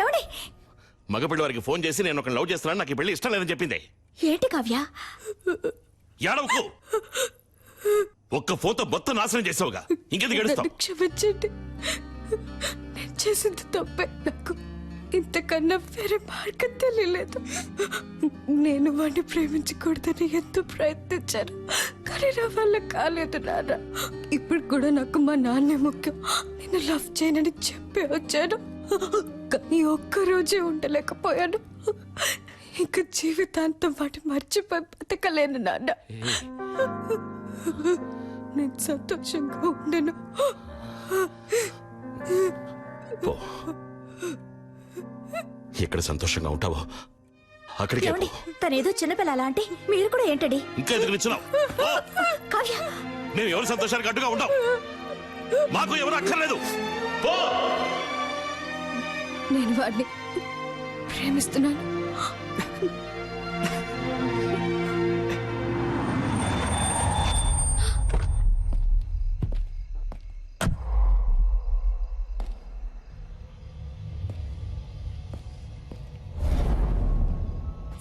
ఎవడి మగపిల్లి వారికి ఫోన్ చేసి నేను ఒక లవ్ చేస్తున్నాను, నాకు ఈ పెళ్లి ఇష్టం లేదని చెప్పింది. ఏంటి కావ్య? ఏడవకు. ఒక్క ఫోన్తో మొత్తం నాశనం చేసావుగా, ఇంకెందుకు ఏడుస్తావు? క్షమించండి, నేను చేసింది తప్పే. నాకు ఇంతకన్నా వేరే మార్గం తెలియలేదు. నేను వాడిని ప్రేమించకూడదని ఎంతో ప్రయత్నించాను, కానీ నా వల్ల కాలేదు నాన్న. ఇప్పుడు కూడా నాకు మా నాన్నే ముఖ్యం. నేను లవ్ చేయనని చెప్పి వచ్చాను, కానీ ఒక్కరోజే ఉండలేకపోయాను. ఇంకా జీవితాంతం వాటి మర్చిపోయి బతకలేను నాన్న. నేను సంతోషంగా ఉండను. పో. ఎక్కడ సంతోషంగా ఉంటావో అక్కడికి పో. తనేదో చిన్నపిల్ల అంటే మీరు కూడా ఏంటండి ఇంకా ఎదురు నిచ్చున్నావు? కావ్య, మేము ఎవరి సంతోషానికి అడ్డుగా ఉంటాం? మాకు ఎవరు అక్కర్లేదు. పో. నేను వాడిని ప్రేమిస్తున్నాను.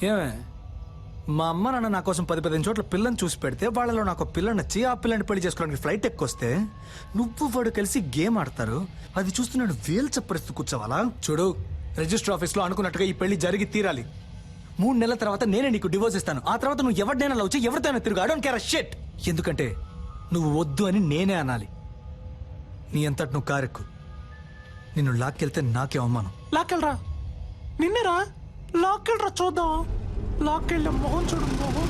ఏమే, మా అమ్మ నాన్న నా కోసం 10-15 చోట్ల పిల్లని చూసి పెడితే వాళ్ళలో నాకు పిల్ల నచ్చి ఆ పిల్లని పెళ్లి చేసుకోవడానికి ఫ్లైట్ ఎక్కొస్తే నువ్వు వాడు కలిసి గేమ్ ఆడతారు. అది చూస్తూ నేను వేలు చప్పరిస్తూ కూర్చోవాలా? చూడు, రిజిస్టర్ ఆఫీస్లో అనుకున్నట్టుగా ఈ పెళ్లి జరిగి తీరాలి. 3 నెలల తర్వాత నేనే నీకు డివోర్స్ ఇస్తాను. ఆ తర్వాత నువ్వు ఎవరినైనా లవ్ చేయి, ఎవరితోనైనా తిరుగు. I don't care a shit. ఎందుకంటే నువ్వు వద్దు అని నేనే అనాలి. నీ అంతటి నువ్వు కారెక్కు. నిన్ను లాక్కెళ్తే నాకే అవమానం. లాక్కెళ్ళరా, నిన్నేరా లాక్కెళ్ళరా, చూద్దాం. లాక్కెళ్ళ మొహం చూడు, మొహం.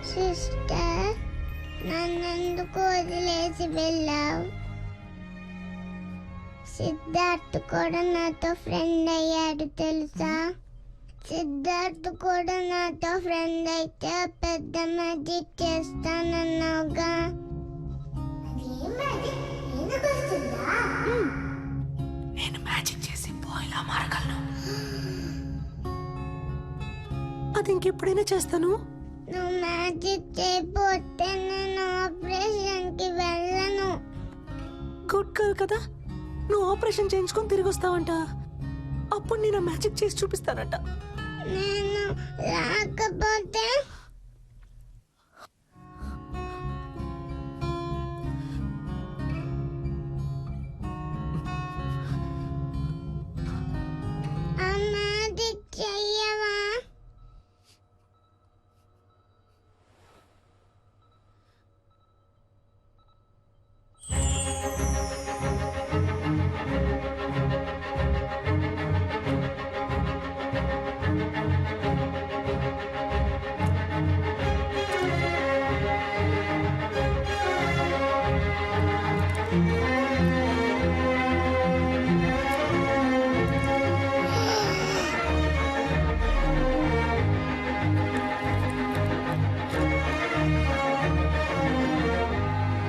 సిస్టర్, నన్నెందుకు వదిలేసి వెళ్ళావు? సిద్ధార్థ్ కూడా నాతో ఫ్రెండ్ అయ్యాడు తెలుసా? సిద్ధార్థ్ కూడా నాతో ఫ్రెండ్ అయితే పెద్ద మ్యాజిక్ చేస్తానన్నావుగా. నేను మ్యాజిక్ చేసి బాయ్లా మారగలను. అది ఇంకెప్పుడైనా చేస్తాను. నువ్వు మ్యాజిక్ చేయకపోతే నేను ఆపరేషన్కి వెళ్ళను. గుడ్ గర్ల్ కదా, నువ్వు ఆపరేషన్ చేయించుకొని తిరిగి వస్తావంట. అప్పుడు నేను మ్యాజిక్ చేసి చూపిస్తానంట. నేను రాకపోతే ఆ మ్యాజిక్ చెయ్యవా?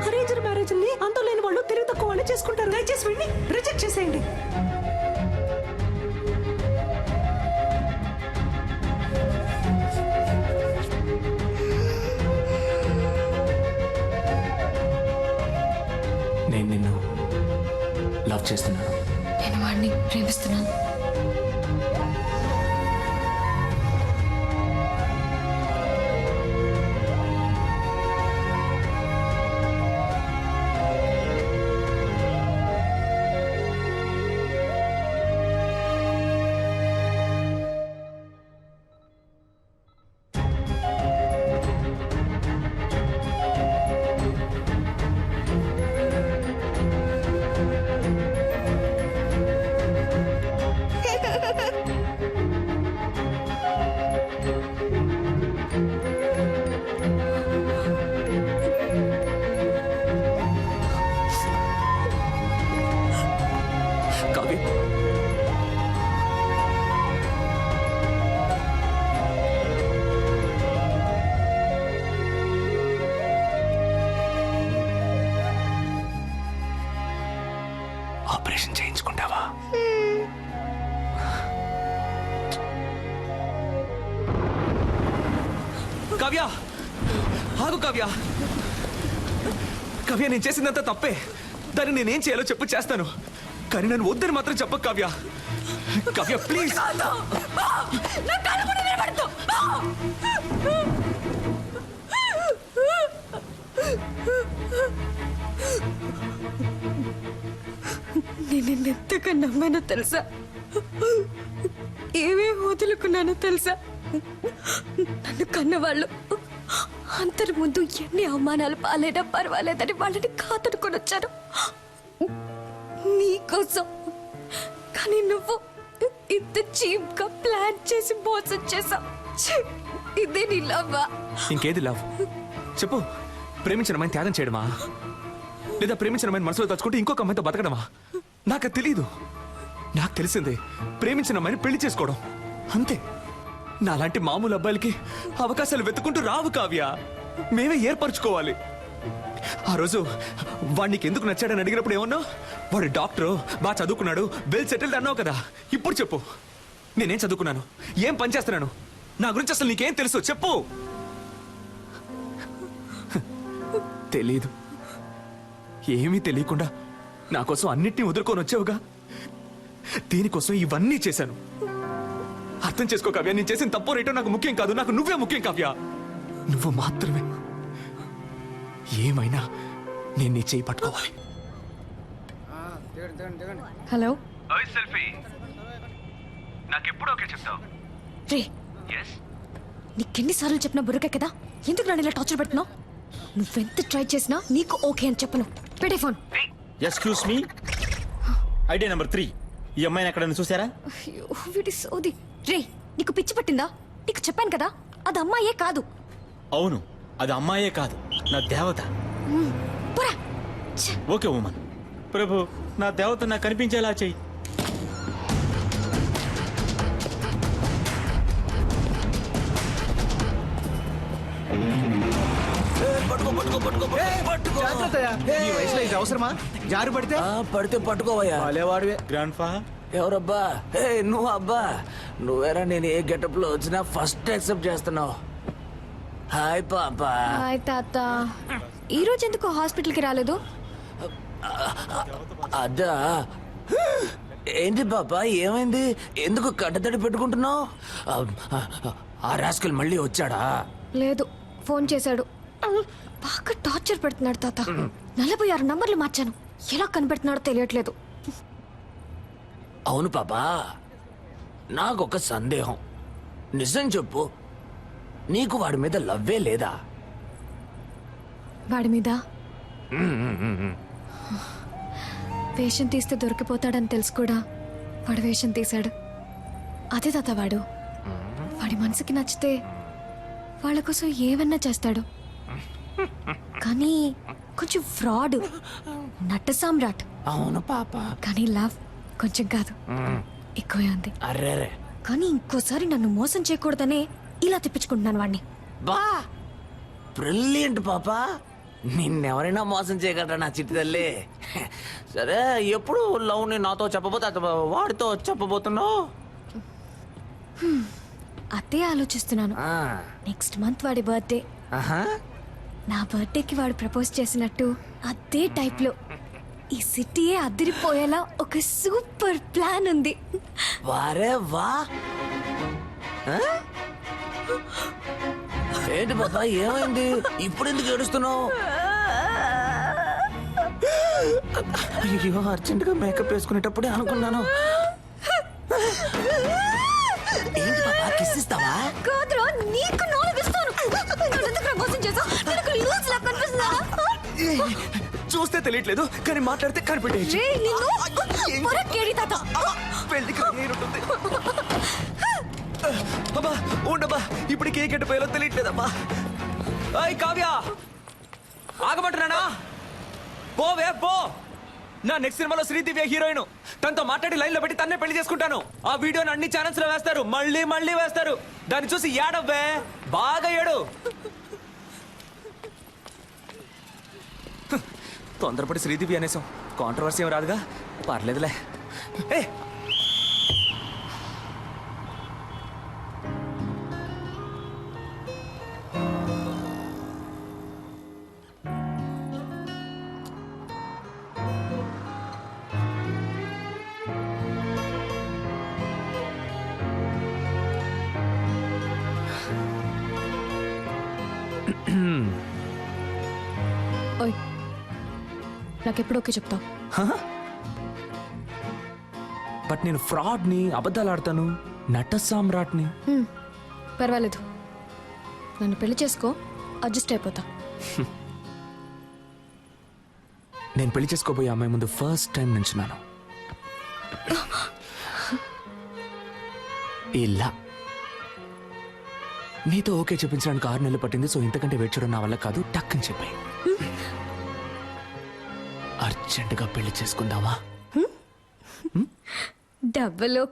అరేంజ్డ్ మ్యారేజ్ ని అంత లేని వాళ్ళు తెలివి తక్కువ వాళ్ళు చేసుకుంటారు. దయచేసి వీడిని రిజెక్ట్ చేసేయండి. నేను నిన్ను లవ్ చేస్తున్నాను. నేను వాడిని ప్రేమిస్తున్నాను. ఆపరేషన్ చేయించుకుంటావా? కావ్య, ఆగు కావ్య. కావ్య, నేను చేసిందంతా తప్పే. దాన్ని నేనేం చేయాలో చెప్పు, చేస్తాను. కానీ నన్ను వద్దని మాత్రం చెప్పకు కావ్య. కావ్య ప్లీజ్. నేను నిన్నెంతగా నమ్మానో తెలుసా? ఏవే వదులుకున్నానో తెలుసా? నన్ను కన్నవాళ్ళు అంతకు ముందు ఎన్ని అవమానాలు పాలైనా పర్వాలేదని వాళ్ళని కాదనుకొని వచ్చాను నీకోసం. కానీ నువ్వు ఇంత చీప్ గా ప్లాన్ చేసి మోసం చేసావు. ఇదే నీ లవ్వా? ఇంకేది లవ్ చెప్పు. ప్రేమించిన అమ్మాయిని త్యాగం చేయడమా, లేదా ప్రేమించిన అమ్మాయిని మనసులో దాచుకుంటే ఇంకొక అమ్మాయితో బతకడమా? నాకు తెలీదు. నాకు తెలిసిందే ప్రేమించిన అమ్మాయిని పెళ్లి చేసుకోవడం, అంతే. నాలాంటి మామూలు అబ్బాయిలకి అవకాశాలు వెతుకుంటూ రావు కావ్య. మేమే ఏర్పరచుకోవాలి. ఆ రోజు వాడికి ఎందుకు నచ్చాడని అడిగినప్పుడు ఏమన్నా? వాడు డాక్టరు, బాగా చదువుకున్నాడు, వెల్ సెటిల్డ్ అన్నావు కదా. ఇప్పుడు చెప్పు, నేనేం చదువుకున్నాను, ఏం పని చేస్తున్నాను, నా గురించి అసలు నీకేం తెలుసు చెప్పు. తెలీదు. ఏమీ తెలియకుండా నా కోసం అన్నిటినీ వదులుకొని వచ్చావుగా. దీనికోసం ఇవన్నీ చేశాను. అర్థం చేసుకో కావ్య, నేను చేసిన తప్పో రేటో నాకు ముఖ్యం కాదు. నాకు నువ్వే ముఖ్యం కావ్య. నువ్వు మాత్రమే. ఏమైనా నేను నీ చేయి పట్టుకోవాలి. హలో నాకెప్పుడు ఓకే చెప్తావు? రే, నీకెన్నిసార్లు చెప్పినా బుర్రకే కదా, ఎందుకు నన్ను ఇలా టార్చర్ పెడుతున్నావు? నువ్వెంత ట్రై చేసినా నీకు ఓకే అని చెప్పను. పెట్టే phone. Excuse me, idea number 3. ఈ అమ్మాయిని ఎక్కడైనా చూసారా? అయ్యో, వీడి సోది. రే, నీకు పిచ్చి పట్టిందా? నీకు చెప్పాను కదా, అది అమ్మాయే కాదు. అవును, అది అమ్మాయే కాదు, నా దేవత. పోరా. ఛ! Okay woman. ప్రభు, నా దేవత నాకు కనిపించేలా చెయ్యి. ఈ వయసులో ఇది అవసరమా? జారి పడితే పడితే పట్టుకోవయ్యా. వాడేవాడివే గ్రాండ్ ఫా. ఎవరబ్బా? నువ్వు అబ్బా. నువ్వేరా నేను ఏ గెటప్ లో వచ్చినా ఫస్ట్ యాక్సెప్ట్ చేస్తున్నావు. హాయ్ పాపా. హాయ్ తాత. ఈ రోజు ఎందుకు హాస్పిటల్కి రాలేదు? అదా, ఏంటి పాపా ఏమైంది? ఎందుకు కట్టతడి పెట్టుకుంటున్నావు? ఆ రాస్కల్ మళ్ళీ వచ్చాడా? లేదు, ఫోన్ చేశాడు. బాగా టార్చర్ పెడుతున్నాడు తాత. 46 నంబర్లు మార్చాను, ఎలా కనిపెడుతున్నాడో తెలియట్లేదు. అవును పాపా, నాకొక సందేహం. నిజం చెప్పు, నీకు వాడి మీద లవ్వే లేదా? వాడి మీద వేషం తీస్తే దొరికిపోతాడని తెలుసు కూడా వాడు వేషం తీశాడు. అదే తాత వాడు. వాడి మనసుకి నచ్చితే వాళ్ళ కోసం ఏమన్నా చేస్తాడు. కానీ కొంచెం ఫ్రాడ్, నట్ట సామ్రాట్. అవును పాపా. కానీ లవ్ కొంచెం కాదు, ఎక్కువే ఉంది. అర్రేరే. కానీ ఇంకోసారి నన్ను మోసం చేయకూడదనే ఇలా తిప్పించుకుంటున్నాను వాడిని. బా, బ్రిలియంట్ పాపా. నిన్నెవరైనా మోసం చేయగలరా నా చిట్టి తల్లి? సరే, ఎప్పుడు లవ్ ని నాతో చెప్పబోతే వాడితో చెప్పబోతున్నావు? అదే ఆలోచిస్తున్నాను. నెక్స్ట్ మంత్ వాడి బర్త్డే. నా బర్త్డేకి వాడు ప్రపోజ్ చేసినట్టు అదే టైప్ లో ఈ సిటీయే అదిరిపోయేలా ఒక సూపర్ ప్లాన్ ఉంది. వారే వా. ఏంటి పాపా ఏమైంది? ఇప్పుడు ఎందుకు ఏడుస్తున్నావు? అయ్యో, అర్జెంట్ గా మేకప్ వేసుకునేటప్పుడే అనుకున్నాను. ఏంటి పాపా, కిస్ ఇస్తావా? కాదురా, నీకు నాలుగిస్తాను. నన్ను ఎందుకురా మోసం చేసావ్? నాకు లూజ్ లా కనిపిస్తుందా? చూస్తే తెలియట్లేదు, కానీ మాట్లాడితే కనిపెట్టేయచ్చు. రేయ్, నిన్ను పొరకేడి తాత. పెళ్లికి నేనుంటుంది. అబ్బా ఉండబ్బా, ఇప్పటికి ఏ గెట్టపోయాలో తెలియట్లేదమ్మా. అయ్ కావ్య, ఆగమంటున్నానా? పోవే పో. నా నెక్స్ట్ సినిమాలో శ్రీదివ్య హీరోయిన్. తనతో మాట్లాడి లైన్ లో పెట్టి తన్నే పెళ్లి చేసుకుంటాను. ఆ వీడియోని అన్ని ఛానల్స్ లో వేస్తారు, మళ్ళీ మళ్ళీ వేస్తారు. దాన్ని చూసి ఏడవ్వే, బాగా ఏడు. తొందరపడి శ్రీదేవి అనేసాం కాంట్రవర్సీ ఏం రాదుగా పర్లేదులే ఏ ఓయ్ నాకెప్పుడు ఓకే చెప్తావు? బట్ నేను ఫ్రాడ్ని అబద్ధాలు ఆడతాను నట సామ్రాట్ని పర్వాలేదు, నన్ను పెళ్లి చేసుకో, అడ్జస్ట్ అయిపోతా. నేను పెళ్లి చేసుకోబోయే అమ్మాయి ముందు ఫస్ట్ టైం నించున్నాను ఇలా నీతో ఓకే చెప్పించడానికి 6 నెలలు పట్టింది. సో ఇంతకంటే వెయిట్ చేయడం నా వల్ల కాదు. టక్ అని చెప్పాయి అర్జెంటుగా పెళ్లి చేసుకుందామా? డబ్బులు